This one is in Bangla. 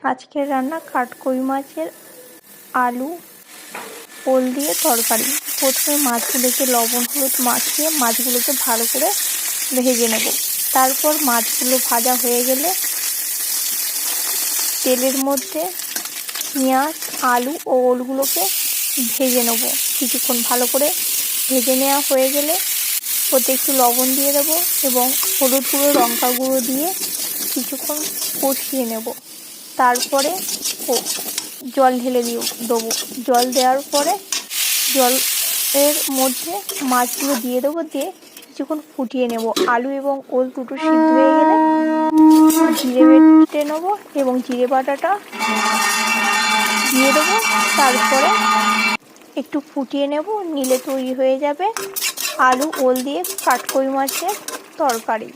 আজকের রান্না কাঠকই মাছের আলু ওল দিয়ে তরকারি। প্রথমে মাছগুলোকে লবণ হলুদ মাখিয়ে মাছগুলোকে ভালো করে ভেজে নেব। তারপর মাছগুলো ভাজা হয়ে গেলে তেলের মধ্যে পেঁয়াজ আলু ও ওলগুলোকে ভেজে নেব। কিছুক্ষণ ভালো করে ভেজে নেওয়া হয়ে গেলে ওতে একটু লবণ দিয়ে দেবো এবং হলুদ গুঁড়ো লঙ্কা গুঁড়ো দিয়ে কিছুক্ষণ কষিয়ে নেব। তারপরে জল ঢেলে দেবো। জল দেওয়ার পরে জলের মধ্যে মাছগুলো দিয়ে দেবো, দিয়ে কিছুক্ষণ ফুটিয়ে নেব। আলু এবং ওল দুটো সিদ্ধ হয়ে গেলে জিরে বেটে নেবো এবং জিরে বাটাটা দিয়ে দেবো। তারপরে একটু ফুটিয়ে নেব, নিলে তৈরি হয়ে যাবে আলু ওল দিয়ে কাঠকই মাছের তরকারি।